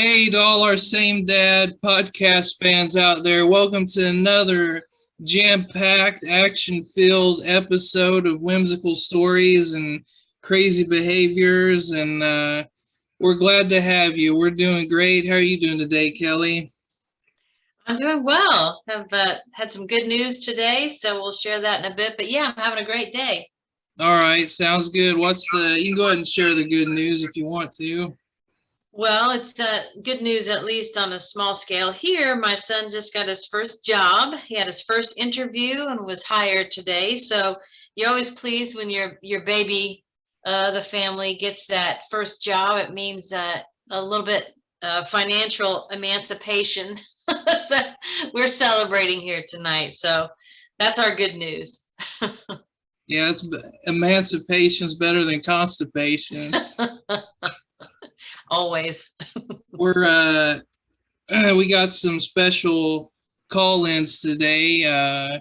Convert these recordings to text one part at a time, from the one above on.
Hey to all our Same Dad podcast fans out there. Welcome to another jam-packed, action-filled episode of whimsical stories and crazy behaviors. And we're glad to have you. We're doing great. How are you doing today, Kellie? I'm doing well. Have had some good news today, so we'll share that in a bit. But yeah, I'm having a great day. All right, sounds good. You can go ahead and share the good news if you want to. Well, it's good news, at least on a small scale. Here, my son just got his first job. He had his first interview and was hired today. So you're always pleased when your baby, the family, gets that first job. It means a little bit financial emancipation. So we're celebrating here tonight. So that's our good news. Yeah, emancipation's better than constipation. Always. We got some special call-ins today. I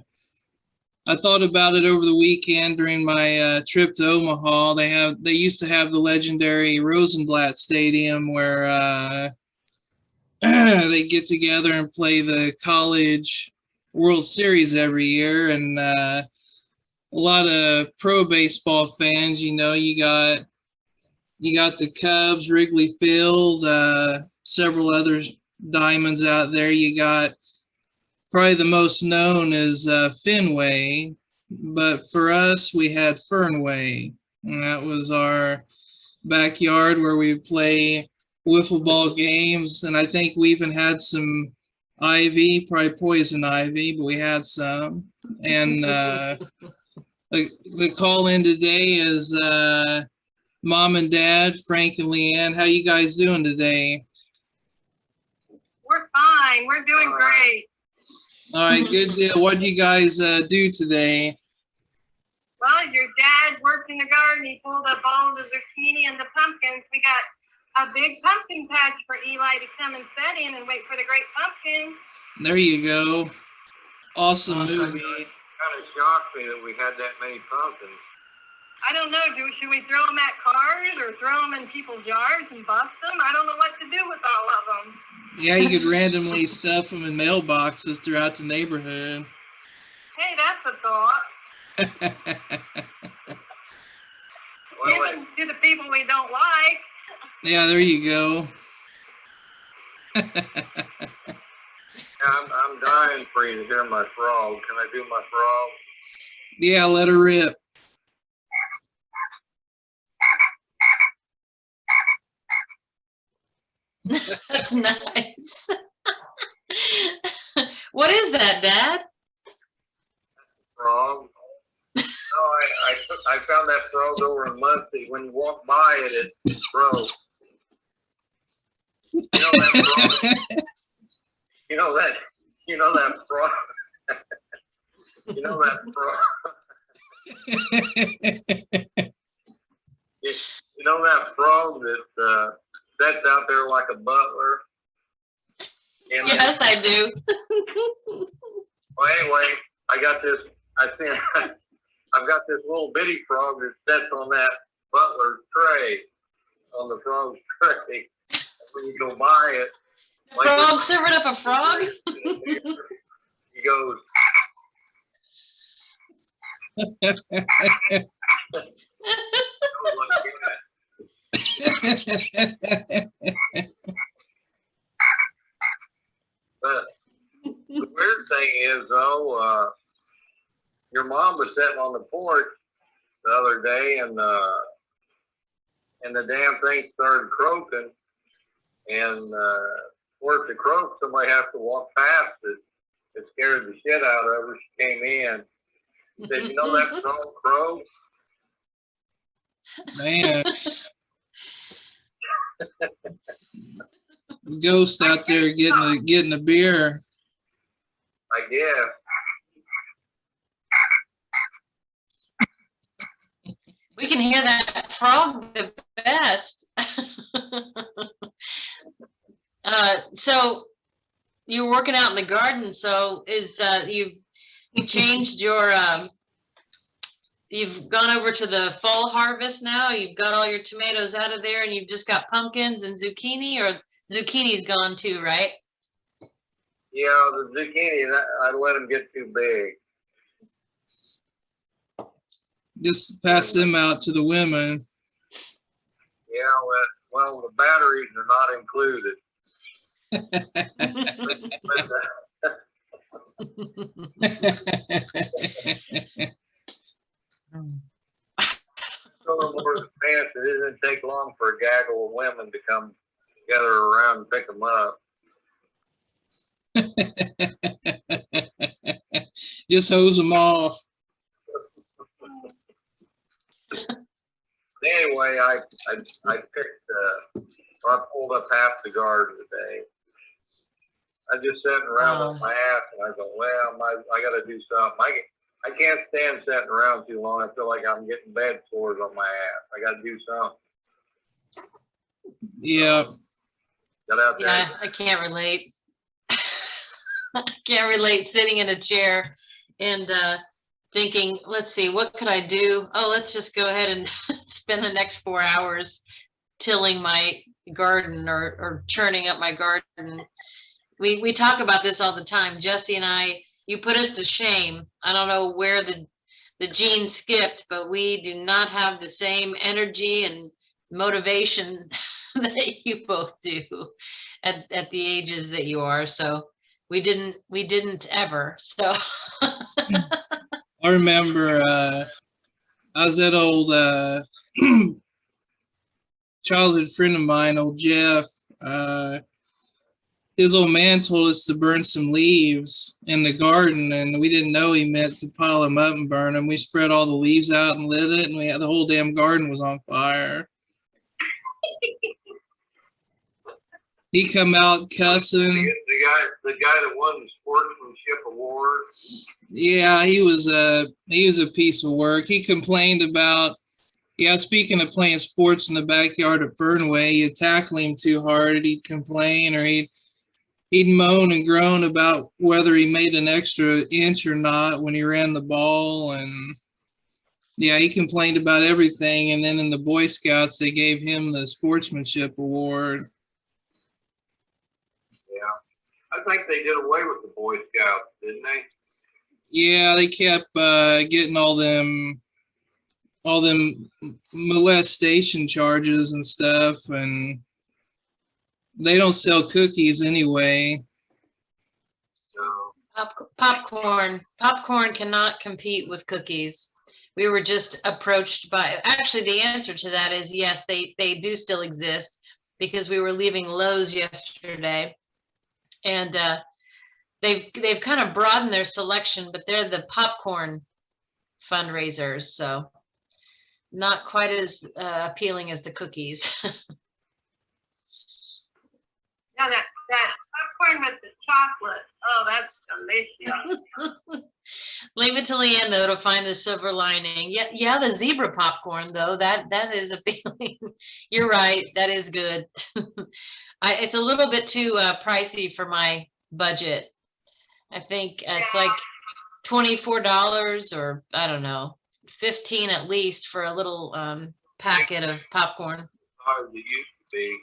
thought about it over the weekend during my trip to Omaha. They used to have the legendary Rosenblatt Stadium where they get together and play the college World Series every year, and a lot of pro baseball fans. You know, you got the Cubs, Wrigley Field, several other diamonds out there. You got probably the most known is Fenway, but for us, we had Fernway, and that was our backyard where we play wiffle ball games. And I think we even had some ivy, probably poison ivy, but we had some. And the call in today is Mom and Dad, Frank and Leanne. How you guys doing today? We're fine. We're doing great. All right, good deal. What did you guys do today? Well, your dad worked in the garden. He pulled up all the zucchini and the pumpkins. We got a big pumpkin patch for Eli to come and set in and wait for the great pumpkin. There you go. Awesome movie. Kind of shocked me that we had that many pumpkins. I don't know. Should we throw them at cars or throw them in people's yards and bust them? I don't know what to do with all of them. Yeah, you could randomly stuff them in mailboxes throughout the neighborhood. Hey, that's a thought. Give them to the people we don't like. Yeah, there you go. I'm dying for you to hear my frog. Can I do my frog? Yeah, let her rip. That's nice. What is that, Dad? Frog. No, I found that frog over in Muncie. When you walk by it, it froze. You know that frog? You know that frog? You know that frog? You know that frog that sits out there like a butler? And yes, I do. Well, anyway, I've got this little bitty frog that sits on that butler's tray, on the frog's tray. When you go by it, like frog serving up a frog? He goes. But the weird thing is, though, your mom was sitting on the porch the other day, and the damn thing started croaking. And for it to croak, somebody has to walk past it. It scared the shit out of her. She came in. She said, "You know that song crow?" Man. Ghost out there getting a beer. I guess. We can hear that frog the best. So you're working out in the garden. So is you changed your you've gone over to the fall harvest now? You've got all your tomatoes out of there, and you've just got pumpkins and zucchini, or zucchini's gone too, right? Yeah, the zucchini, I let them get too big. Just pass them out to the women. Yeah, well, the batteries are not included. So more than pants, it doesn't take long for a gaggle of women to come gather around and pick them up. Just hose them off. Anyway, I picked, I pulled up half the garden today. I just sitting around with my ass, and I go, well, I got to do something. I can't stand sitting around too long. I feel like I'm getting bed sores on my ass. I got to do something. Yeah. Got out there. Yeah, I can't relate. I can't relate sitting in a chair and thinking, let's see, what could I do? Oh, let's just go ahead and spend the next 4 hours tilling my garden or churning up my garden. We talk about this all the time. Jesse and I, you put us to shame. I don't know where the gene skipped, but we do not have the same energy and motivation that you both do at the ages that you are. So we didn't ever. So I remember I was at old childhood friend of mine, old Jeff. His old man told us to burn some leaves in the garden, and we didn't know he meant to pile them up and burn them. We spread all the leaves out and lit it, and we had the whole damn garden was on fire. He come out cussing. The guy that won the sportsmanship award. Yeah, he was a piece of work. He complained about, speaking of playing sports in the backyard at Fernway, you tackle him too hard, he'd complain, or he'd moan and groan about whether he made an extra inch or not when he ran the ball. And yeah, he complained about everything. And then in the Boy Scouts, they gave him the sportsmanship award. Yeah, I think they did away with the Boy Scouts, didn't they? Yeah, they kept getting all them molestation charges and stuff, and they don't sell cookies anyway. Popcorn cannot compete with cookies. We were just approached by, actually the answer to that is yes, they do still exist, because we were leaving Lowe's yesterday, and they've kind of broadened their selection, but they're the popcorn fundraisers, so not quite as appealing as the cookies. Yeah, that popcorn with the chocolate. Oh, that's delicious. Leave it till the end though to find the silver lining. Yeah, the zebra popcorn though, that is appealing. You're right, that is good. It's a little bit too pricey for my budget. I think it's like $24 or I don't know, $15 at least for a little packet of popcorn. Hard as it used to be.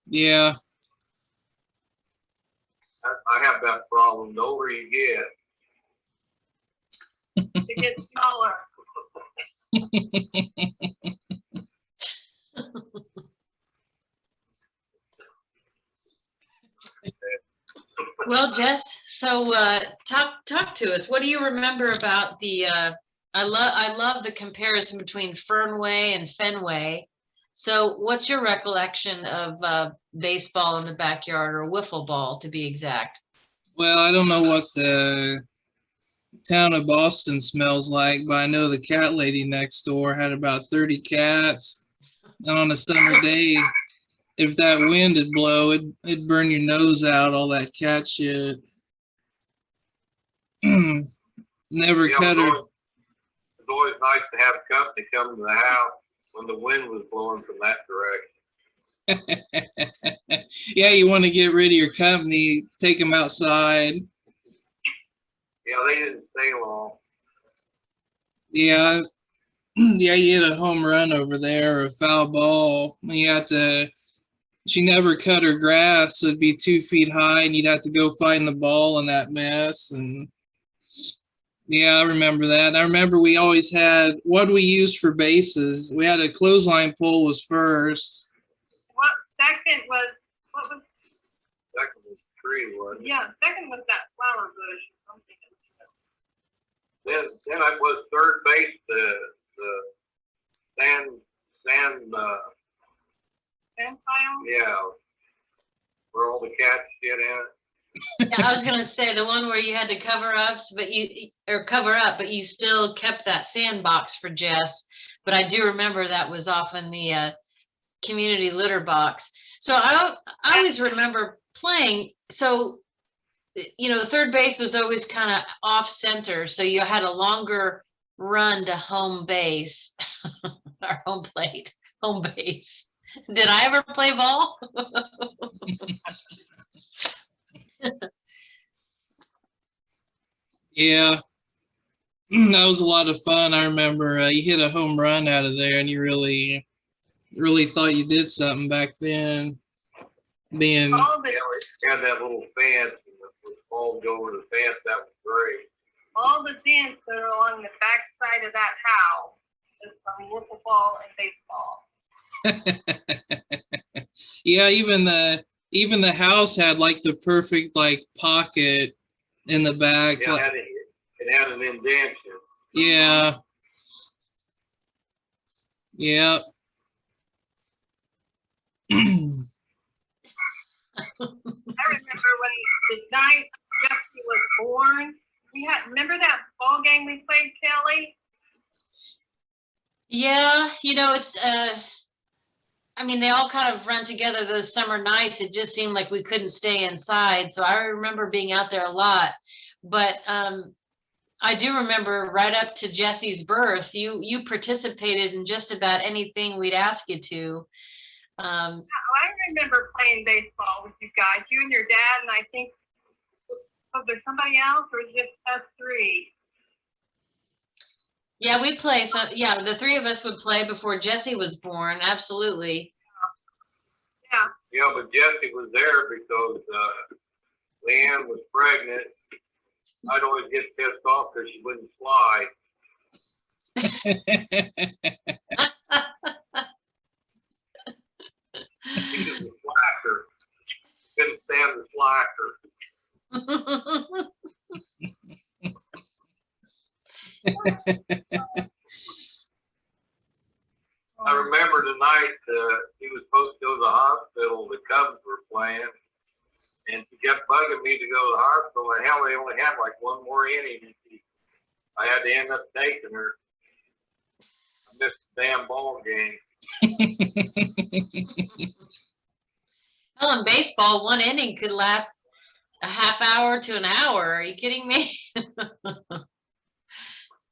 Yeah. I have that problem. The older you get, It gets smaller. Well, Jess, so talk to us. What do you remember about the? I love the comparison between Fernway and Fenway. So, what's your recollection of baseball in the backyard, or wiffle ball, to be exact? Well, I don't know what the town of Boston smells like, but I know the cat lady next door had about 30 cats. And on a summer day, if that wind would blow, it'd burn your nose out, all that cat shit. Never cut her. It's always nice to have company come to the house when the wind was blowing from that direction. Yeah, you want to get rid of your company, take them outside. Yeah, they didn't stay long. Yeah, you hit a home run over there or a foul ball. You have to she never cut her grass, so it'd be 2 feet high, and you'd have to go find the ball in that mess. And yeah, I remember that. And I remember we always had, what we used for bases. We had a clothesline pole was first. What second was, what was, Second was tree, wasn't it? yeah, second was that flower bush. Then I was third base, the sand, Sand pile? yeah, where all the cats get in it. Yeah, I was gonna say the one where you had to cover up, but you still kept that sandbox for Jess. But I do remember that was often the community litter box. So I always remember playing. So, you know, third base was always kind of off center, so you had a longer run to home base or home plate, home base. Did I ever play ball? Yeah, that was a lot of fun. I remember you hit a home run out of there, and you really thought you did something back then. Being All the, Yeah, we had that little fence, and the ball go over the fence. That was great. all the tents that are along the back side of that house is from wiffle ball and baseball. yeah, even the house had like the perfect like pocket in the back. Yeah, it had an indentation. Yeah. Yeah. I remember when the night Jesse was born, remember that ball game we played, Kelly? Yeah, you know, it's I mean, they all kind of run together those summer nights. It just seemed like we couldn't stay inside. So I remember being out there a lot. But I do remember right up to Jesse's birth, you participated in just about anything we'd ask you to. I remember playing baseball with you guys, you and your dad, and I think, was there somebody else, or just us three? Yeah, we play. So yeah, the three of us would play before Jesse was born. Absolutely. Yeah. Yeah, but Jessie was there because Leanne was pregnant. I'd always get pissed off because she wouldn't fly. She was a slacker. Couldn't stand the slacker. I remember the night he was supposed to go to the hospital. The Cubs were playing, and she kept bugging me to go to the hospital. And hell, they only had like one more inning. And I had to end up taking her. I missed the damn ball game. Well, in baseball, one inning could last a half hour to an hour. Are you kidding me?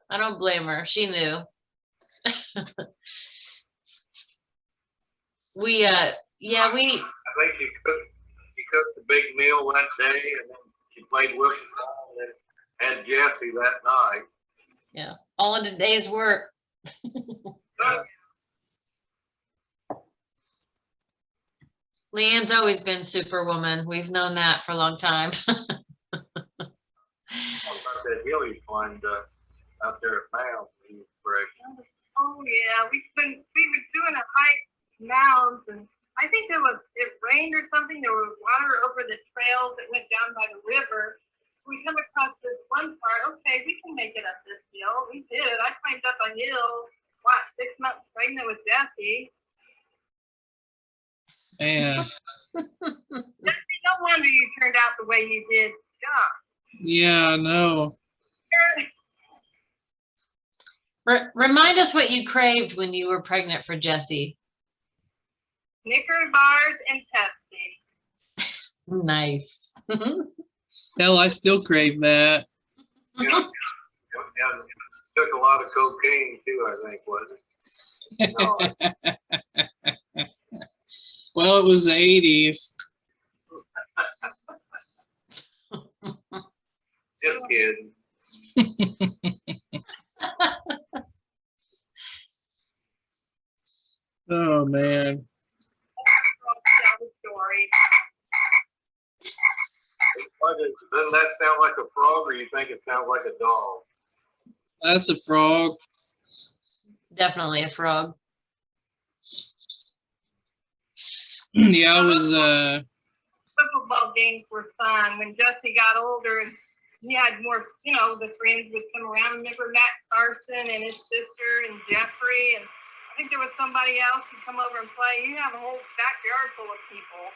I don't blame her. She knew. I think she cooked a big meal that day, and then she played wiffle ball and then had Jessie that night. Yeah, all in a day's work. Leanne's always been Superwoman. We've known that for a long time. About that hill he climbed out there at Mounds. He was fresh. Oh yeah, we were doing a hike mounds, and I think it rained or something. There was water over the trails that went down by the river. We come across this one part. Okay, we can make it up this hill. We did. I climbed up a hill. 6 months pregnant with Jessie. Man. Jessie, no wonder you turned out the way you did. God. Yeah, I know. Remind us what you craved when you were pregnant for Jessie. Snickers bars and Pepsi. Nice. Hell, I still crave that. Yeah. Took a lot of cocaine too, I think, wasn't it? Well, it was the 80s. Just kidding. Oh man. Doesn't that sound like a frog, or you think it sounds like a dog? That's a frog. Definitely a frog. Yeah, I was Football games were fun. When Jesse got older and he had more, the friends would come around. Remember Matt Carson and his sister and Jeffrey, and I think there was somebody else who'd come over and play. You have a whole backyard full of people.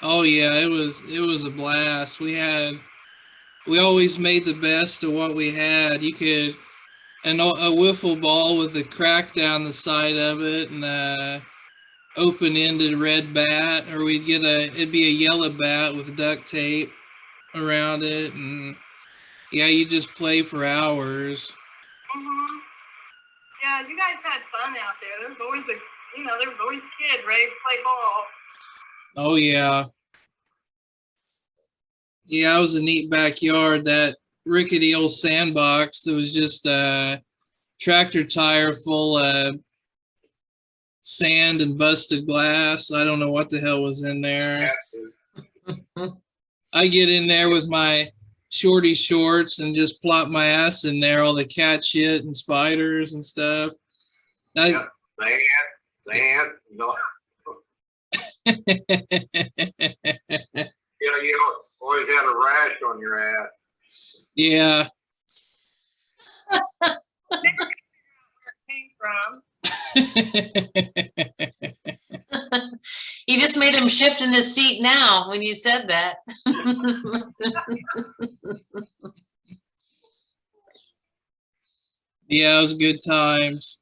Oh yeah, it was a blast. We always made the best of what we had. You could a wiffle ball with a crack down the side of it, and open-ended red bat, or it'd be a yellow bat with duct tape around it, and yeah, you just play for hours. Mm-hmm. Yeah, you guys had fun out there. There was always kids ready to play ball. Oh yeah. Yeah, it was a neat backyard. That rickety old sandbox that was just a tractor tire full of sand and busted glass. I don't know what the hell was in there. I get in there with my shorty shorts and just plop my ass in there, all the cat shit and spiders and stuff. Sand, no. Yeah, you always had a rash on your ass. Yeah. Never figured out where it came from. You just made him shift in his seat now when you said that. Yeah, it was good times.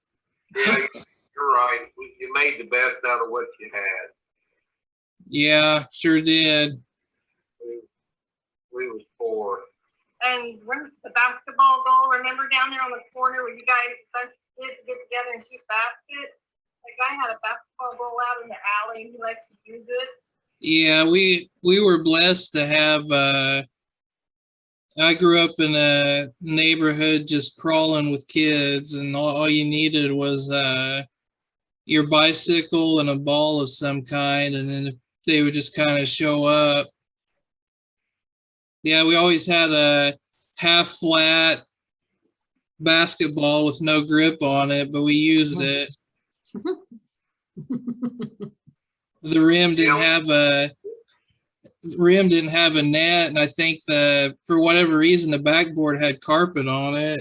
Yeah, you're right. You made the best out of what you had. Yeah, sure did. We was poor. And where's the basketball goal? Remember down there on the corner where you guys bunch of kids get together and shoot baskets? The guy had a basketball goal out in the alley and he likes to use it. Yeah, we were blessed to have I grew up in a neighborhood just crawling with kids, and all you needed was your bicycle and a ball of some kind, and then they would just kind of show up. Yeah, we always had a half flat basketball with no grip on it, but we used it. The rim didn't have a net, and I think for whatever reason the backboard had carpet on it.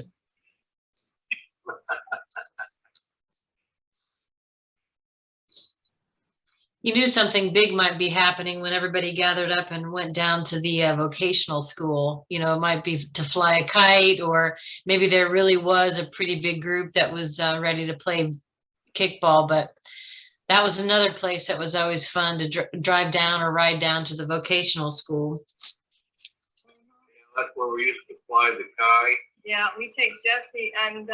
You knew something big might be happening when everybody gathered up and went down to the vocational school. It might be to fly a kite, or maybe there really was a pretty big group that was ready to play kickball. But that was another place that was always fun to drive down or ride down to the vocational school. That's where we used to fly the kite. Yeah, we take Jesse and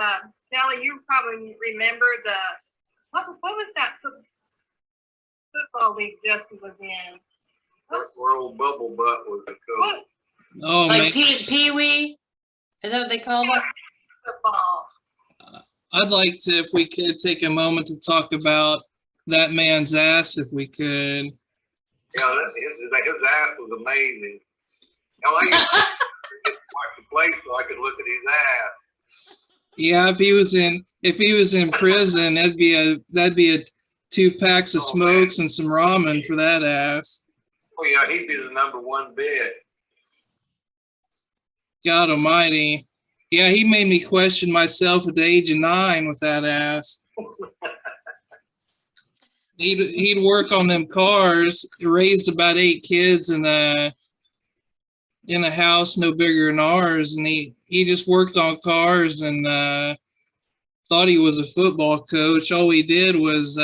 Kellie. You probably remember what was that football league Jesse was in? Where old Bubble Butt was the coach. Oh, Like man. Pee-wee? Is that what they call it? Football. I'd like to, if we could, take a moment to talk about that man's ass, if we could. Yeah, his ass was amazing. Hell, I used to watch the play so I could look at his ass. Yeah, if he was in prison, that'd be a 2 packs of smokes and some ramen for that ass. Oh yeah, he'd be the #1 bid. God almighty. Yeah, he made me question myself at the age of 9 with that ass. He'd work on them cars. He raised about 8 kids in a house no bigger than ours, and he just worked on cars and thought he was a football coach. All he did was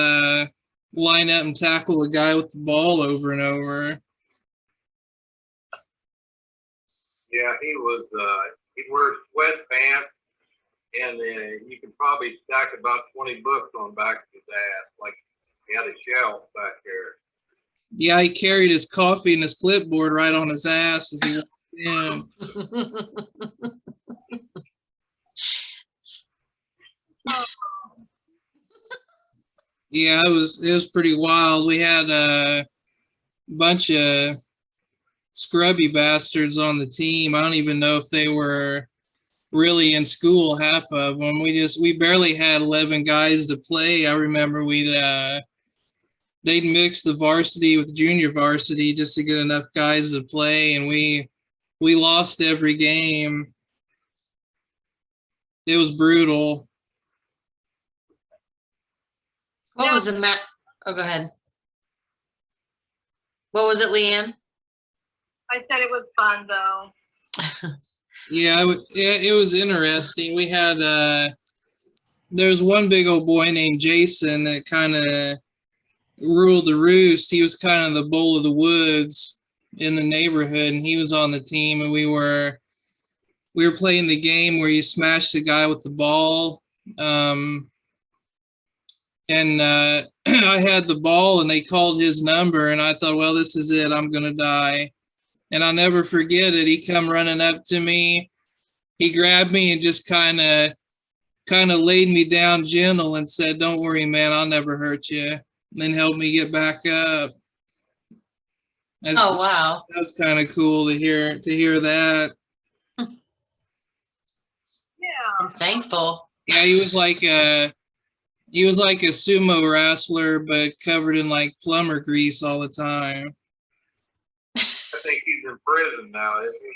line up and tackle a guy with the ball over and over. Yeah, he'd wear sweatpants, and you could probably stack about 20 books on back of his ass. Like he had a shelf back there. Yeah, he carried his coffee and his clipboard right on his ass as he walked in. Yeah, it was pretty wild. We had a bunch of scrubby bastards on the team. I don't even know if they were really in school, half of them. We barely had 11 guys to play. I remember they'd mix the varsity with junior varsity just to get enough guys to play, and we lost every game. It was brutal. What was the Oh, go ahead. What was it, Leanne? I said it was fun though. Yeah, it was interesting. We had there's one big old boy named Jason that kind of ruled the roost. He was kind of the bull of the woods in the neighborhood, and he was on the team, and we were playing the game where you smash the guy with the ball. And I had the ball, and they called his number, and I thought, well, this is it. I'm gonna die. And I'll never forget it. He come running up to me. He grabbed me and just kind of laid me down gentle and said, "Don't worry, man. I'll never hurt you." And then helped me get back up. Oh, wow. That was kind of cool to hear that. Yeah. I'm thankful. Yeah, he was like a sumo wrestler, but covered in like plumber grease all the time. I think he's in prison now, isn't he?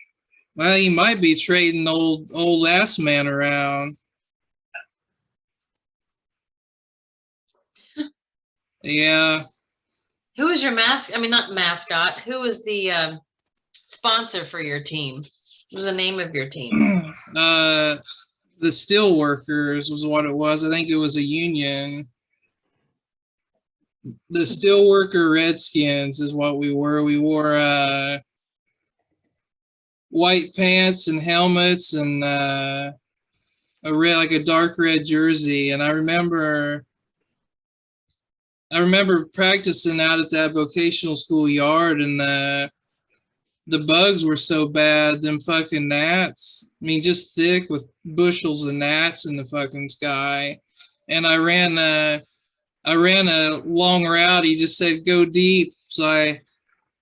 Well, he might be trading old ass man around. Yeah. Who was your not mascot. Who was the sponsor for your team? What was the name of your team? The Steelworkers was what it was. I think it was a union. The Steelworker Redskins is what we were. We wore white pants and helmets and a dark red jersey. And I remember practicing out at that vocational school yard, and the bugs were so bad, them fucking gnats. I mean, just thick with bushels of gnats in the fucking sky. And I ran a long route. He just said, go deep. So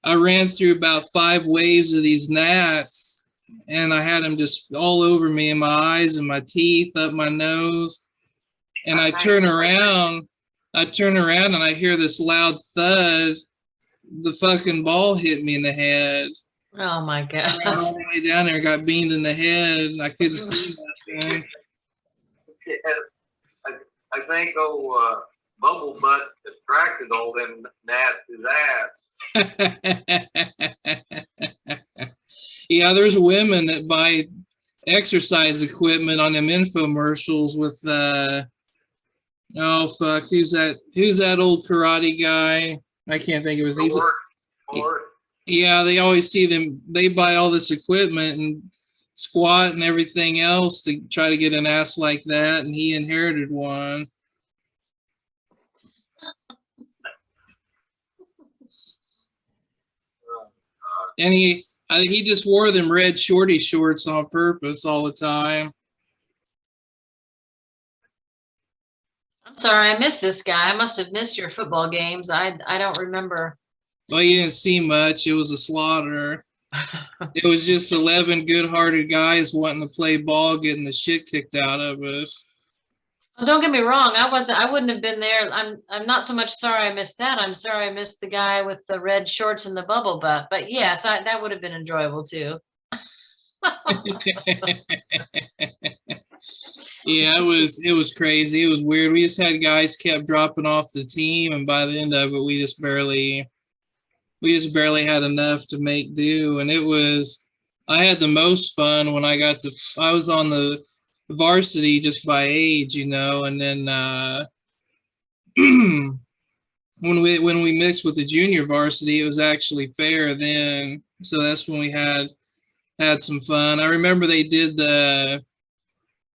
I ran through about 5 waves of these gnats, and I had them just all over me, in my eyes and my teeth, up my nose. And I turn around and I hear this loud thud. The fucking ball hit me in the head. Oh my God. I ran all the way down there, got beamed in the head. I couldn't see nothing. I think Bubble Butt distracted all them gnats his ass. Yeah, there's women that buy exercise equipment on them infomercials with oh fuck, who's that old karate guy? I can't think of his name. Yeah, they always see them. They buy all this equipment and squat and everything else to try to get an ass like that, and he inherited one. And I think he just wore them red shorty shorts on purpose all the time. I'm sorry, I missed this guy. I must have missed your football games. I don't remember. Well, you didn't see much. It was a slaughter. It was just 11 good-hearted guys wanting to play ball, getting the shit kicked out of us. Well, don't get me wrong. I wouldn't have been there. I'm not so much sorry I missed that. I'm sorry I missed the guy with the red shorts and the bubble butt. But yes, that would have been enjoyable too. Yeah, it was crazy. It was weird. We just had guys kept dropping off the team, and by the end of it, we just barely had enough to make do. And I had the most fun when I was on the varsity just by age, and then when we mixed with the junior varsity, it was actually fair then. So that's when we had some fun. I remember they did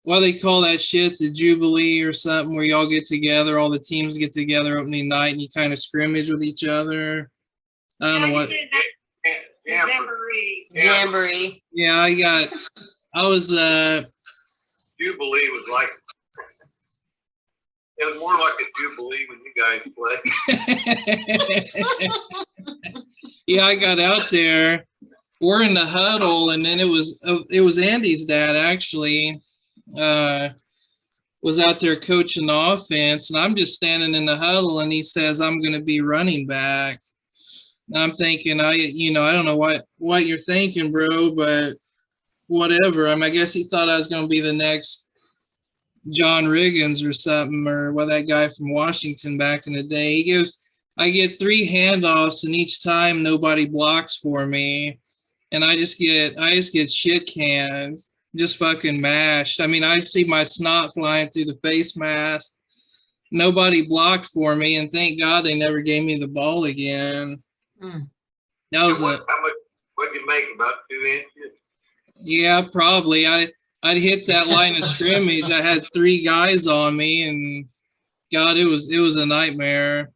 what they call that shit, the Jubilee or something, where y'all get together, all the teams get together opening night, and you kind of scrimmage with each other. I don't know what. Jamboree. Yeah, I was. Jubilee was like. It was more like a Jubilee when you guys played. Yeah, I got out there, we're in the huddle, and then it was Andy's dad actually was out there coaching the offense, and I'm just standing in the huddle, and he says, "I'm going to be running back." And I'm thinking, I don't know what you're thinking, bro, but whatever. I guess he thought I was going to be the next John Riggins or something, or that guy from Washington back in the day. He goes, I get 3 handoffs, and each time nobody blocks for me, and I just get shit canned, just fucking mashed. I see my snot flying through the face mask. Nobody blocked for me, and thank God they never gave me the ball again. That was how much? What'd you make? About 2 inches? Yeah, probably. I'd hit that line of scrimmage. I had 3 guys on me, and God, it was a nightmare.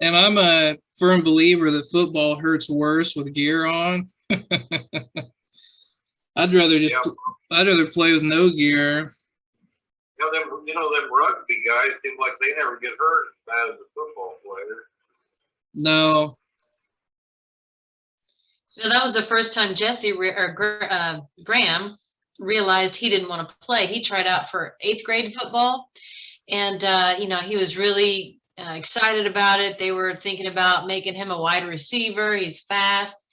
And I'm a firm believer that football hurts worse with gear on. I'd rather play with no gear. Them rugby guys seem like they never get hurt as bad as a football player. No. So that was the first time Graham realized he didn't want to play. He tried out for 8th grade football, and he was really excited about it. They were thinking about making him a wide receiver. He's fast.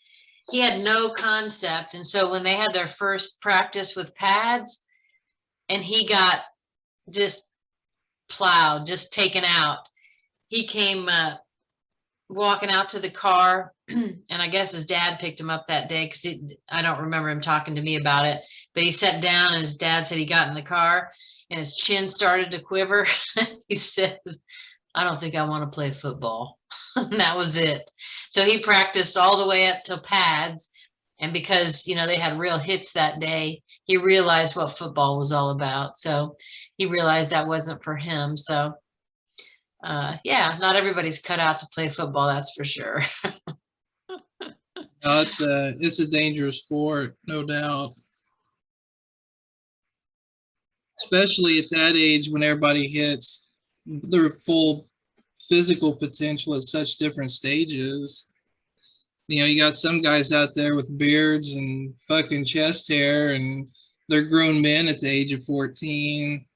He had no concept, and so when they had their first practice with pads, and he got just plowed, just taken out, he came walking out to the car, and I guess his dad picked him up that day, because I don't remember him talking to me about it, but he sat down, and his dad said he got in the car and his chin started to quiver. He said, I don't think I want to play football. And that was it. So he practiced all the way up to pads, and because they had real hits that day, he realized what football was all about. So he realized that wasn't for him. So not everybody's cut out to play football, that's for sure. No, it's a dangerous sport, no doubt. Especially at that age when everybody hits their full physical potential at such different stages. You got some guys out there with beards and fucking chest hair, and they're grown men at the age of 14.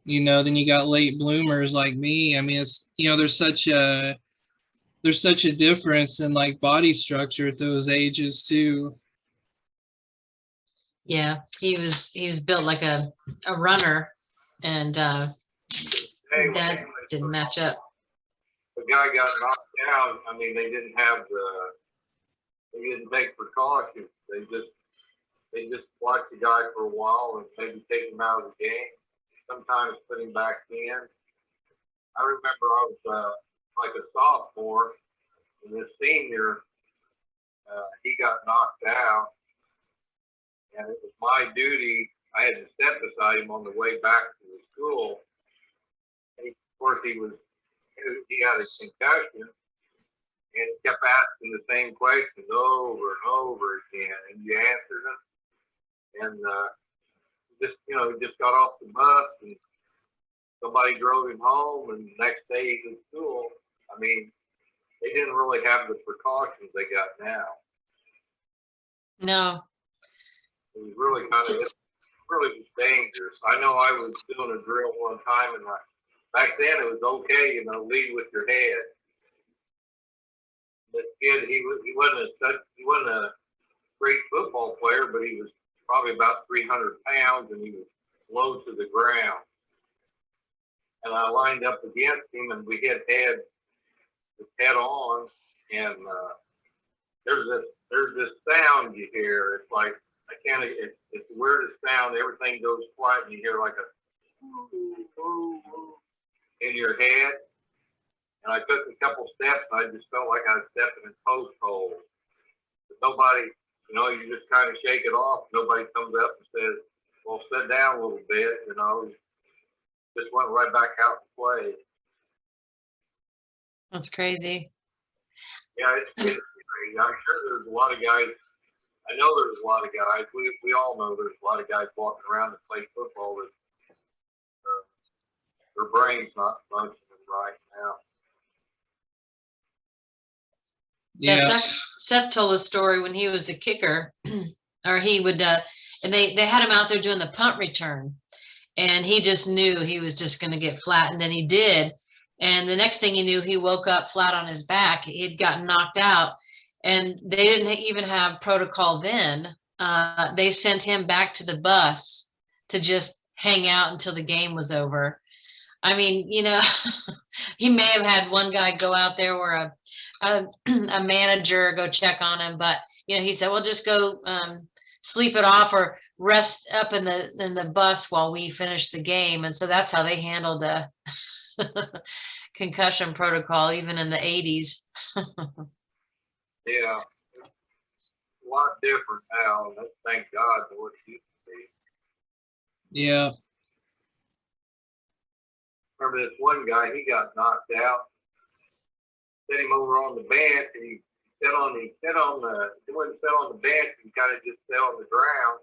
Then you got late bloomers like me. It's there's such a difference in like body structure at those ages too. Yeah, he was built like a runner, and that didn't match up. The guy got knocked down. They didn't take precautions. They just watched the guy for a while and maybe take him out of the game. Sometimes put him back in. I remember I was like a sophomore, and this senior, he got knocked out, and it was my duty. I had to step beside him on the way back to the school. And of course, he had a concussion, and he kept asking the same questions over and over again, and you answered them. And he just got off the bus, and somebody drove him home, and the next day he was at school. They didn't really have the precautions they got now. No. It was really really dangerous. I know I was doing a drill one time, and back then it was okay, lead with your head. This kid, he wasn't a great football player, but he was probably about 300 pounds, and he was low to the ground. And I lined up against him, and we hit head on, and there's this sound you hear. It's like it's the weirdest sound. Everything goes quiet, and you hear like a in your head. And I took a couple steps, and I just felt like I was stepping in post holes. But nobody, you just kind of shake it off. Nobody comes up and says, well, sit down a little bit, just went right back out to play. That's crazy. Yeah, it's crazy. I'm sure there's a lot of guys. I know there's a lot of guys. We all know there's a lot of guys walking around that play football that their brain's not functioning right now. Yeah. Seth told a story when he was a kicker, or he would, and they had him out there doing the punt return, and he just knew he was just going to get flattened, and he did. And the next thing he knew, he woke up flat on his back. He'd gotten knocked out, and they didn't even have protocol then. They sent him back to the bus to just hang out until the game was over. I mean, he may have had one guy go out there or a manager go check on him, but he said, well, just go sleep it off or rest up in the bus while we finish the game. And so that's how they handled the concussion protocol, even in the 80s. Yeah, a lot different now. Thank God for what it used to be. Yeah. Remember this one guy, he got knocked out. Set him over on the bench, and he wouldn't sit on the bench, he kind of just sat on the ground.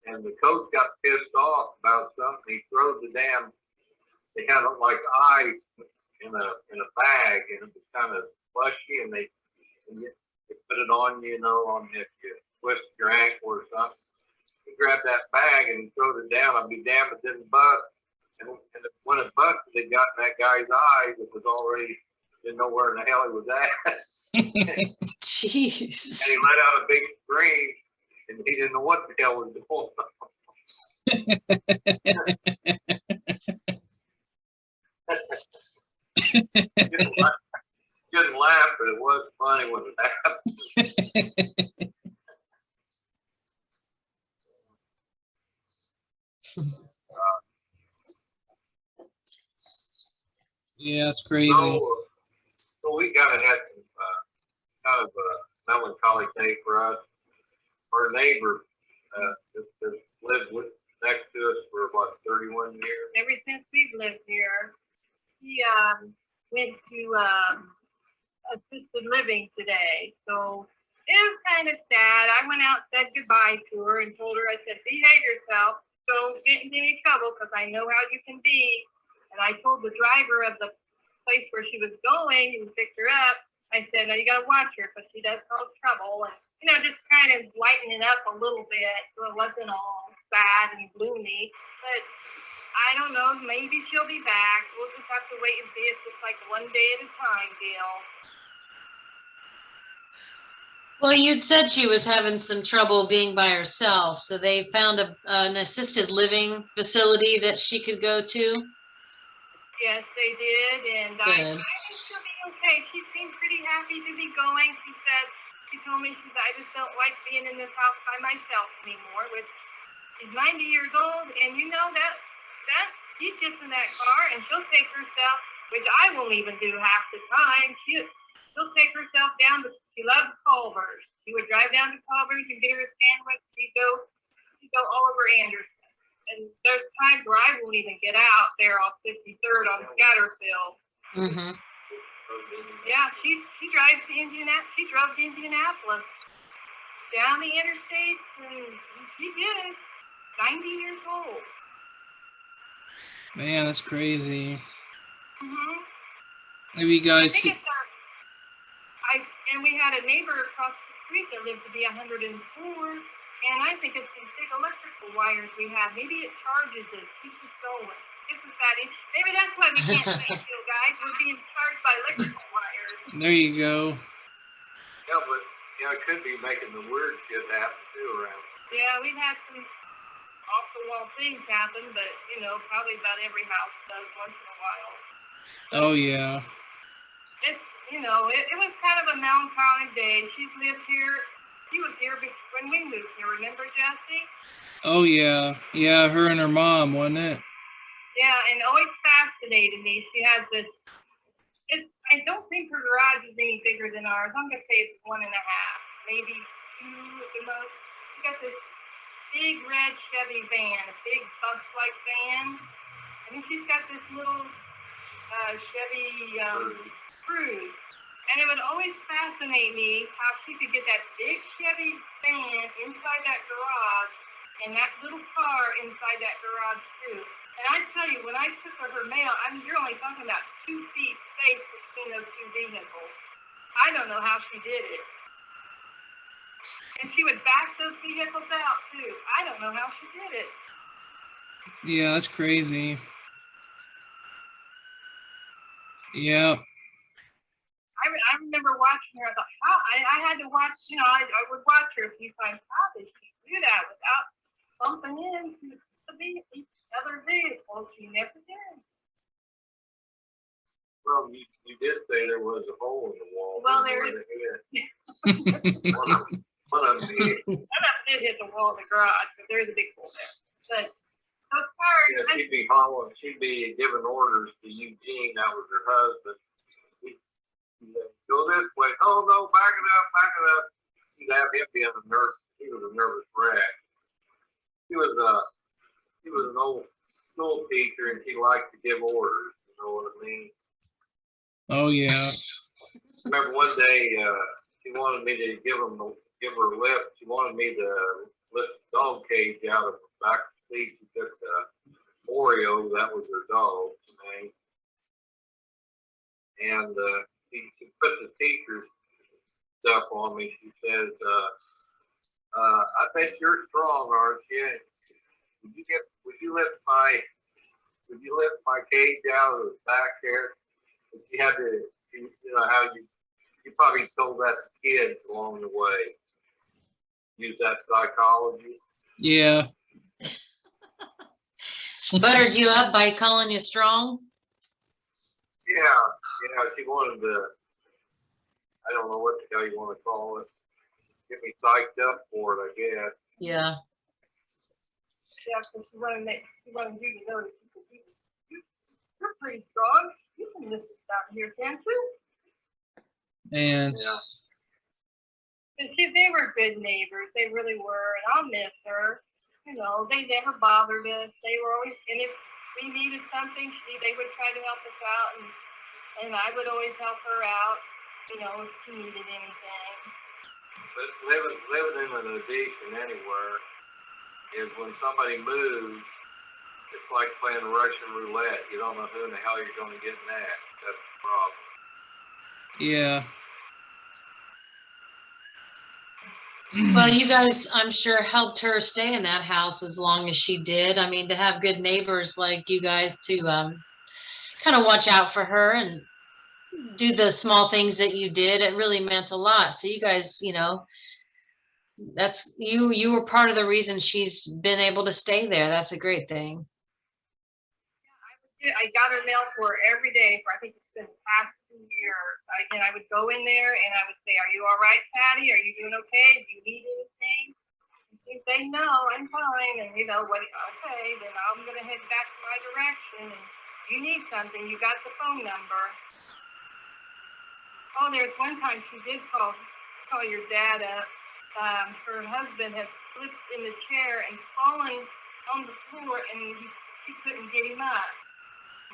And the coach got pissed off about something. He throws they had like ice in a bag, and it was kind of slushy, and they put it on on if you twist your ankle or something. He grabbed that bag and he threw it down. I'll be damned if it didn't bust. And when it busted, it got in that guy's eyes. It was already, didn't know where in the hell he was at. Jeez. And he let out a big scream, and he didn't know what the hell was going on. Couldn't laugh, but it was funny when it happened. Yeah, it's crazy. So we kind of had some kind of a melancholy day for us. Our neighbor just lived next to us for about 31 years. Ever since we've lived here, he went to assisted living today. So it was kind of sad. I went out and said goodbye to her and told her, I said, behave yourself. Don't get into any trouble because I know how you can be. And I told the driver of the place where she was going and picked her up, I said, now you got to watch her because she does cause trouble. And, just kind of lighten it up a little bit so it wasn't all sad and gloomy. But I don't know, maybe she'll be back. We'll just have to wait and see. It's just like one day at a time deal. Well, you'd said she was having some trouble being by herself, so they found an assisted living facility that she could go to. Yes, they did, and I think she'll be okay. She seemed pretty happy to be going. She told me, I just don't like being in this house by myself anymore, which she's 90 years old, and that she's just in that car, and she'll take herself, which I won't even do half the time. She'll take herself down to, she loves Culver's. She would drive down to Culver's and get her a sandwich. She'd go all over Anderson. And there's times where I won't even get out there off 53rd on Scatterfield. Mm-hmm. Yeah, she drives to Indianapolis. She drove to Indianapolis down the interstate, and she did it. 90 years old. Man, that's crazy. Mhm. Maybe you guys. And we had a neighbor across the street that lived to be 104. And I think it's these big electrical wires we have. Maybe it charges us, keeps us going. It's that. Maybe that's why we can't stay still, guys. We're being charged by electrical wires. There you go. Yeah, but it could be making the weird shit happen too around. Yeah, we've had some off-the-wall things happen, but probably about every house does once in a while. Oh yeah. It's it was kind of a melancholy day. She's lived here. She was here when we moved here. Remember, Jessie? Oh yeah. Yeah, her and her mom, wasn't it? Yeah, and always fascinated me. She has this. I don't think her garage is any bigger than ours. I'm gonna say it's 1.5, maybe 2 at the most. She got this big red Chevy van, a big bus-like van, and then she's got this little Chevy Cruze. And it would always fascinate me how she could get that big Chevy van inside that garage and that little car inside that garage too. And I tell you, when I took her mail, you're only talking about 2 feet space between those 2 vehicles. I don't know how she did it. And she would back those vehicles out too. I don't know how she did it. Yeah, that's crazy. Yeah. I remember watching her. I thought, how? I had to watch, I would watch her a few times. How did she do that without bumping into each other vehicle? She never did. Well, you did say there was a hole in the wall. Well, there is. One of them did. One of them did hit the wall of the garage, but there's a big hole there. But so far, Yeah, she'd be hollering. She'd be giving orders to Eugene. That was her husband. He'd go this way. Oh no, back it up, back it up. He'd have him being a nervous. He was a nervous wreck. He was an old school teacher, and he liked to give orders. You know what I mean? Oh yeah. Remember one day she wanted me to give her a lift. She wanted me to lift the dog cage out of the back seat. She took Oreo, that was her dog's name, and she put the teacher's stuff on me. She says, "I bet you're strong, aren't you? Would you lift my cage out of the back there?" You had to, how you probably told that to kids along the way. Use that psychology. Yeah. Buttered you up by calling you strong? Yeah, she wanted to, I don't know what the hell you want to call it, get me psyched up for it, I guess. Yeah. yeah, so she wanted you to know that you're pretty strong. You can lift this out here, can't you? And Yeah. And they were good neighbors. They really were, and I'll miss her. They never bothered us. They were always, and if we needed something, they would try to help us out, and I would always help her out, if she needed anything. But living in an addiction anywhere is when somebody moves, it's like playing Russian roulette. You don't know who in the hell you're going to get next. That's the problem. yeah. Well, you guys, I'm sure, helped her stay in that house as long as she did. I mean, to have good neighbors like you guys to kind of watch out for her and do the small things that you did, it really meant a lot. So you guys, that's you were part of the reason she's been able to stay there. That's a great thing. I got her mail for her every day for, I think it's been past 2 years. I would go in there and I would say, "Are you all right, Patty? Are you doing okay? Do you need anything?" And she'd say, "No, I'm fine." And okay, then I'm going to head back to my direction. And you need something, you got the phone number. Oh, there's one time she did call your dad up. Her husband had slipped in the chair and fallen on the floor, and she couldn't get him up.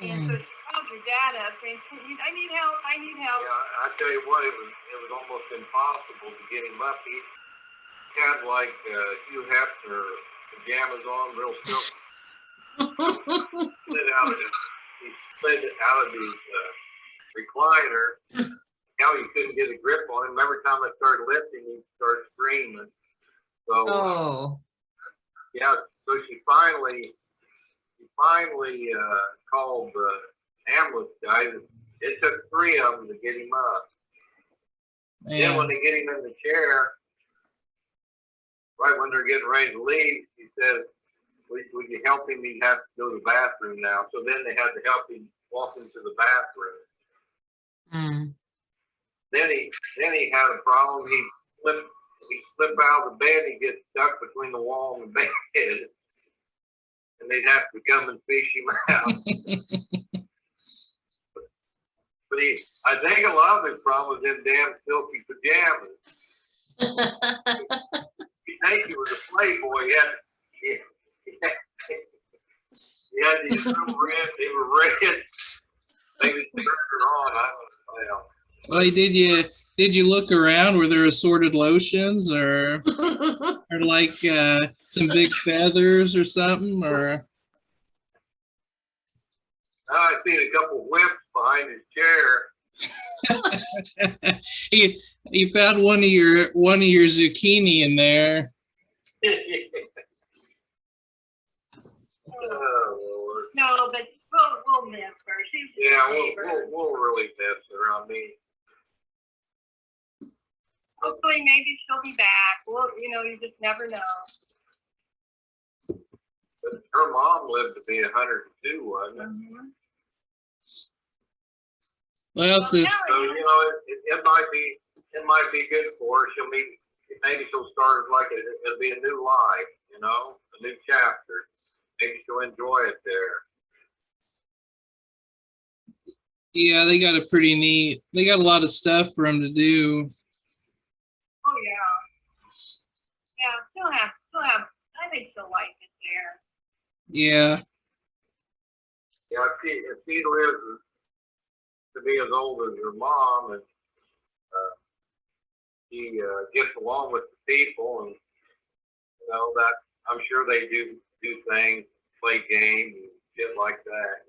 And so she called your dad up saying, "I need help, I need help." Yeah, I tell you what, it was almost impossible to get him up. He had like Hugh Hefner pajamas on, real silky. He slid out of his recliner. Now he couldn't get a grip on him. Every time I started lifting, he'd start screaming. So, yeah, so she finally called the ambulance guy. It took 3 of them to get him up. Then when they get him in the chair, right when they're getting ready to leave, he says, would you help him? He'd have to go to the bathroom now. So then they had to help him walk into the bathroom. Then he had a problem. He slipped out of the bed. He gets stuck between the wall and the bed. And they'd have to come and fish him out. But I think a lot of his problem was them damn silky pajamas. You think he was a playboy. He had these little red, they were red. Maybe turned her on. I don't know. Well, did you look around? Were there assorted lotions or like some big feathers or something? Or I seen a couple whips behind his chair. You found one of your zucchini in there. Oh, Lord. No, but we'll miss her. She's Yeah, a neighbor. we'll really miss her. I mean, Hopefully, maybe she'll be back. Well, you just never know. but her mom lived to be 102, wasn't it? Mm-hmm. Well, if this, So it might be good for her. Maybe she'll start like it'll be a new life, a new chapter. Maybe she'll enjoy it there. yeah, they got a lot of stuff for them to do. Oh yeah. Yeah, she'll have. I think she'll like it there. Yeah. Yeah, if she lives to be as old as her mom, and she gets along with the people, and that I'm sure they do things, play games and shit like that.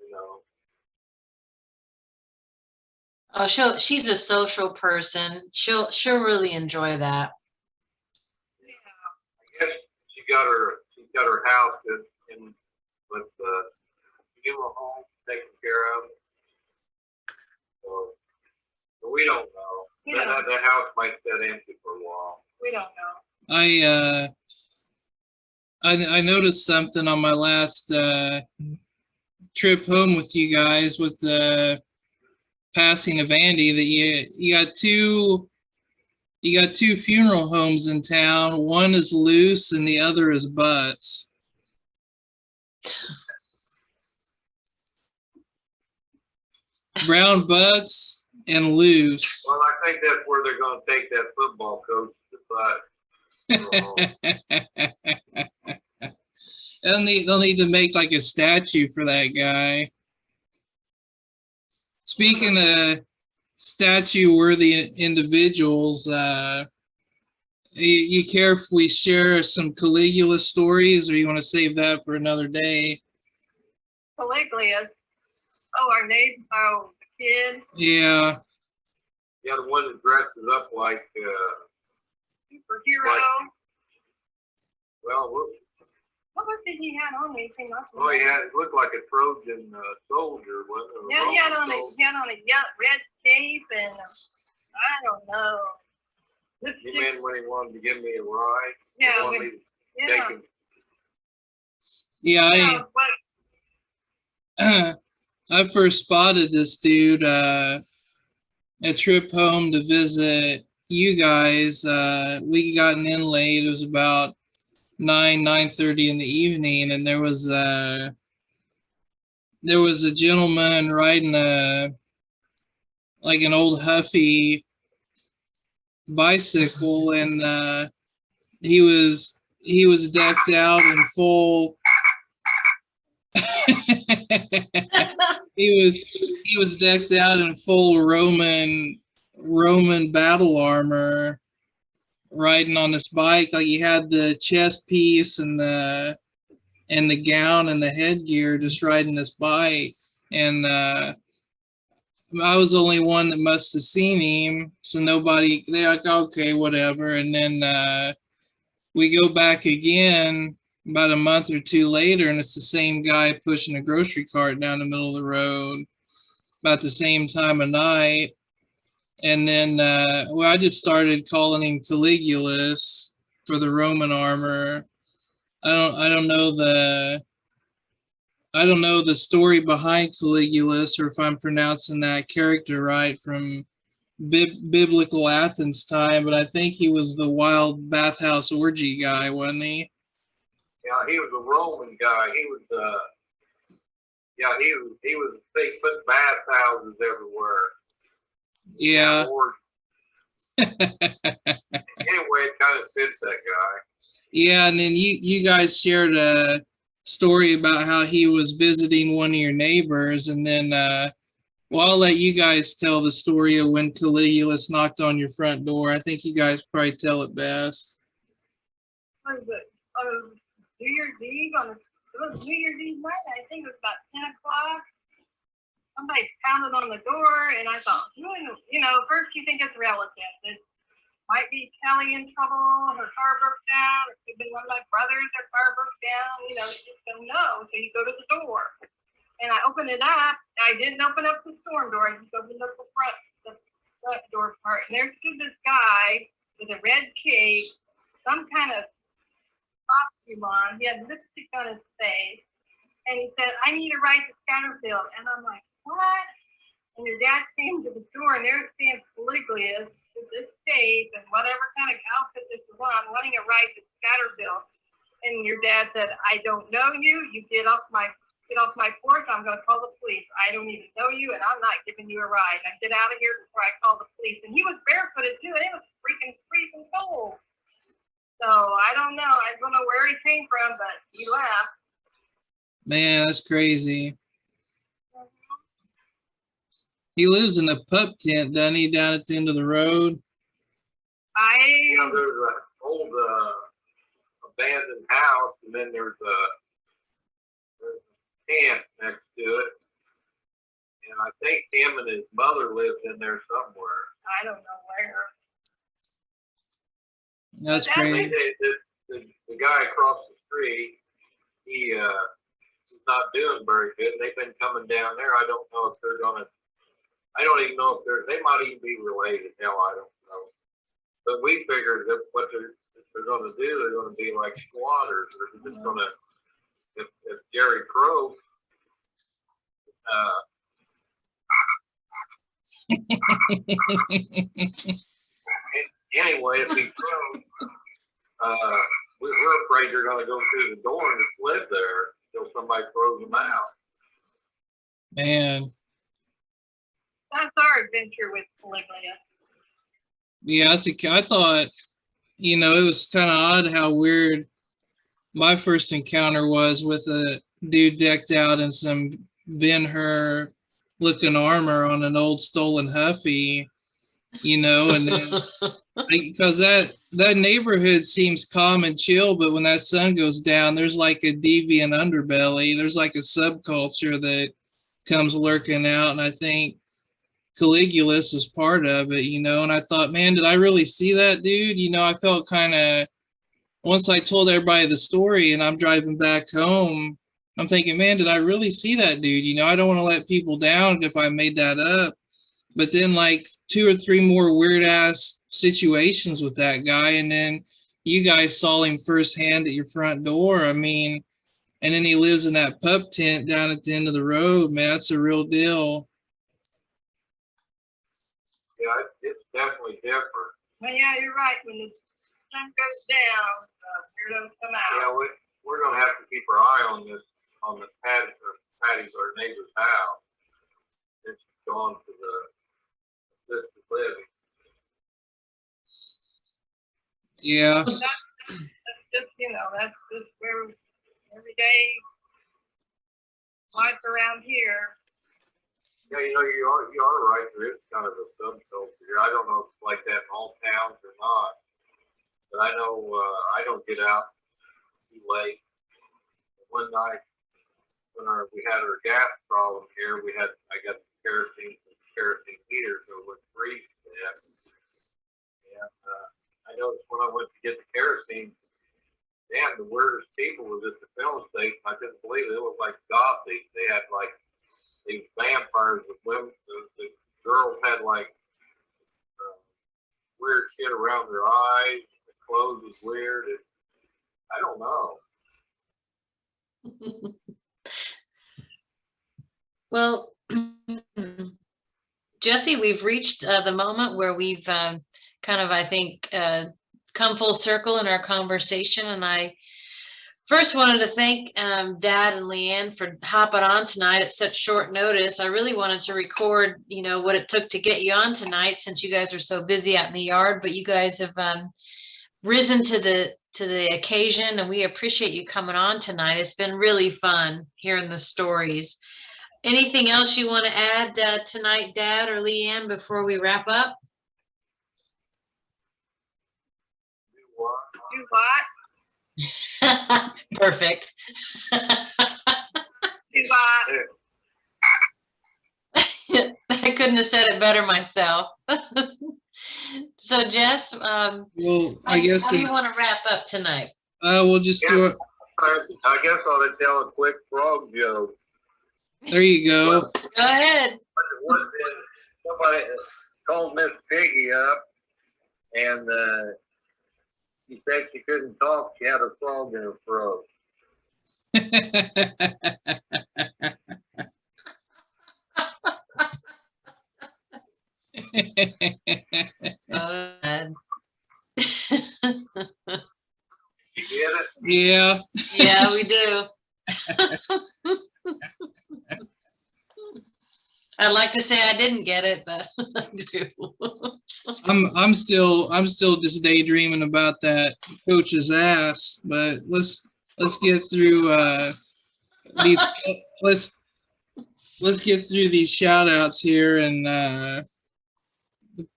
Oh, she's a social person. She'll really enjoy that. Yeah. I guess she's got her house in with the funeral home taken care of. So we don't know. That house might sit empty for a while. We don't know. I noticed something on my last trip home with you guys with the passing of Andy, that you got two funeral homes in town. One is Loose and the other is Butts. Brown Butts and Loose. Well, I think that's where they're going to take that football coach to Butts. They'll need to make like a statue for that guy. Speaking of statue-worthy individuals, you care if we share some Caligula stories, or you want to save that for another day? Caligula. Oh, our neighbor. Oh, the kid. Yeah. Yeah, the one that dresses up like Superhero. Well, What was it he had on? Anything else? oh yeah, it looked like a Trojan soldier, wasn't it? Yeah, he had on a red cape and I don't know. You mean when he wanted to give me a ride? Yeah, Yeah, I first spotted this dude a trip home to visit you guys. We gotten in late. It was about 9:30 in the evening, and there was a gentleman riding an old Huffy bicycle, and he was decked out in full he was decked out in full Roman battle armor, riding on this bike. Like, he had the chest piece and the gown and the headgear, just riding this bike. And I was the only one that must have seen him, so nobody, they're like, okay, whatever. And then we go back again about a month or two later, and it's the same guy pushing a grocery cart down the middle of the road about the same time of night. And then I just started calling him Caligulus for the Roman armor. I don't know the story behind Caligulus, or if I'm pronouncing that character right, from biblical Athens time, but I think he was the wild bathhouse orgy guy, wasn't he? Yeah, he was a Roman guy. He was they put bathhouses everywhere. Yeah. Anyway, it kind of fits that guy. Yeah, and then you guys shared a story about how he was visiting one of your neighbors, and then I'll let you guys tell the story of when Caligulus knocked on your front door. I think you guys probably tell it best. What was it? New Year's Eve it was New Year's Eve night. I think it was about 10 o'clock. somebody pounded on the door, and I thought, you know, first you think it's relatives. It might be Kellie in trouble, her car broke down, it could be one of my brothers, their car broke down, you know, you just don't know. So you go to the door. And I opened it up. I didn't open up the storm door, I just opened up the front door part. And there stood this guy with a red cape, some kind of costume on. He had lipstick on his face. And he said, I need a ride to Scatterfield. And I'm like, what? And your dad came to the door, and there stands Poliglius with this cape and whatever kind of outfit this was on, wanting a ride to Scatterfield. And your dad said, I don't know you. You get off my porch. I'm going to call the police. I don't even know you, and I'm not giving you a ride. Now get out of here before I call the police. And he was barefooted too, and it was freezing cold. So I don't know. I don't know where he came from, but he left. Man, that's crazy. He lives in a pup tent, doesn't he, down at the end of the road? You know, there's an old abandoned house, and then there's a tent next to it. And I think him and his mother lived in there somewhere. I don't know where. That's crazy. The guy across the street, he's not doing very good. They've been coming down there. I don't know if they're gonna. I don't even know if they might even be related. Hell, I don't know. But we figured that what they're going to do, they're going to be like squatters. They're just going to, if Jerry Crow, anyway, if he Crow, we're afraid they're going to go through the door and just live there until somebody throws them out. Man. That's our adventure with Polyglot. Yeah, I thought, you know, it was kind of odd how weird my first encounter was with a dude decked out in some Ben-Hur looking armor on an old stolen Huffy, you know, and then because that neighborhood seems calm and chill, but when that sun goes down, there's like a deviant underbelly. There's like a subculture that comes lurking out, and I think Caligulus is part of it, you know. And I thought, man, did I really see that dude? You know, I felt kind of, once I told everybody the story and I'm driving back home, I'm thinking, man, did I really see that dude? You know, I don't want to let people down if I made that up. But then like 2 or 3 more weird ass situations with that guy, and then you guys saw him firsthand at your front door. I mean, and then he lives in that pup tent down at the end of the road. Man, that's a real deal. Yeah, it's definitely different. Well, yeah, you're right. When the sun goes down, weirdos come out. Yeah, we're going to have to keep our eye on this, on the Patty's, our neighbor's house. It's gone to the assisted living. Yeah. That's just, you know, that's just where everyday life around here. Yeah, you know, you are right. There is kind of a subculture here. I don't know if it's like that in all towns or not, but I know I don't get out too late. One night when we had our gas problem here, I got the kerosene heater, so it would freeze to death. And I noticed when I went to get the kerosene, damn, the weirdest people was at the filling station. I couldn't believe it. It was like gothic. They had like these vampires with women. The girls had like weird shit around their eyes. The clothes was weird. I don't know. Well, Jesse, we've reached the moment where we've kind of, I think, come full circle in our conversation. And I first wanted to thank Dad and Leanne for hopping on tonight at such short notice. I really wanted to record, you know, what it took to get you on tonight, since you guys are so busy out in the yard, but you guys have risen to the occasion, and we appreciate you coming on tonight. It's been really fun hearing the stories. Anything else you want to add tonight, Dad or Leanne, before we wrap up? Do what? Perfect. Do what? I couldn't have said it better myself. So Jess, Well, I guess how do you want to wrap up tonight? we'll just do it. I guess I ought to tell a quick frog joke. There you go. Go ahead. Somebody called Miss Piggy up, and she said she couldn't talk. She had a frog in her throat. You get it? Yeah. Yeah, we do. I'd like to say I didn't get it, but I do. I'm still just daydreaming about that coach's ass, but let's get through these let's get through these shout outs here and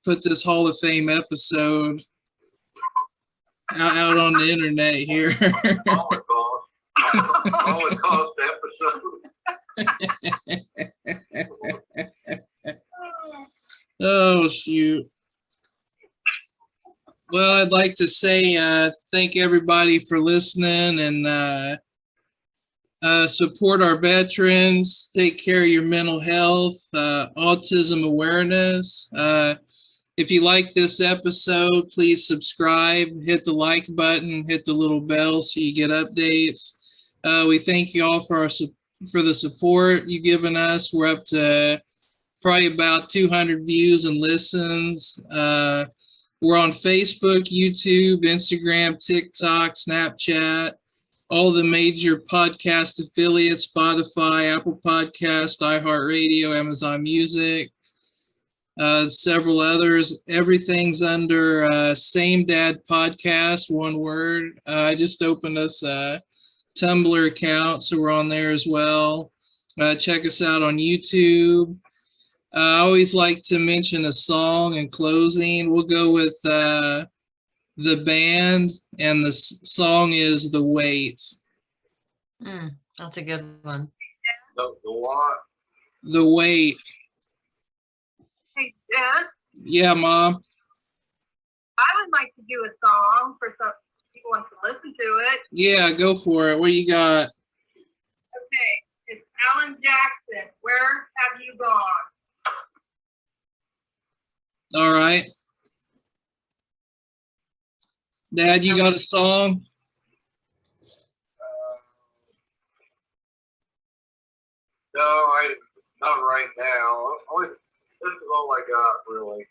put this Hall of Fame episode out on the internet here. Holocaust episode. Oh shoot. Well, I'd like to say thank everybody for listening and support our veterans, take care of your mental health, autism awareness. If you like this episode, please subscribe, hit the like button, hit the little bell so you get updates. We thank you all for the support you've given us. We're up to probably about 200 views and listens. We're on Facebook, YouTube, Instagram, TikTok, Snapchat, all the major podcast affiliates, Spotify, Apple Podcast, iHeartRadio, Amazon Music, several others. Everything's under SameDadPodcast, one word. I just opened us a Tumblr account, so we're on there as well. Check us out on YouTube. I always like to mention a song in closing. We'll go with the band, and the song is The Wait. That's a good one. The what? The Wait. Hey, Jess, Yeah, Mom. I would like to do a song for some people want to listen to it. Yeah, go for it. What do you got? Okay, it's Alan Jackson. Where have you gone? All right. Dad, you got a song? No, not right now. This is all I got, really.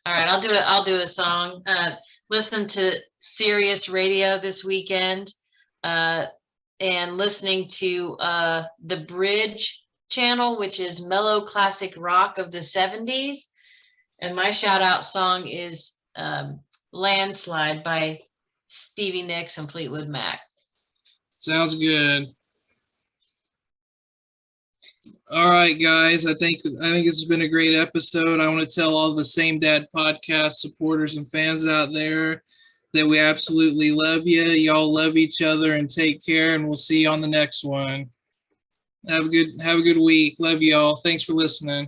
All right, I'll do a song. Listen to Sirius Radio this weekend, and listening to the Bridge channel, which is mellow classic rock of the 70s. And my shout out song is Landslide by Stevie Nicks and Fleetwood Mac. Sounds good. All right, guys. I think it's been a great episode. I want to tell all the Same Dad Podcast supporters and fans out there that we absolutely love you. Y'all love each other and take care, and we'll see you on the next one. Have a good week. Love y'all. Thanks for listening.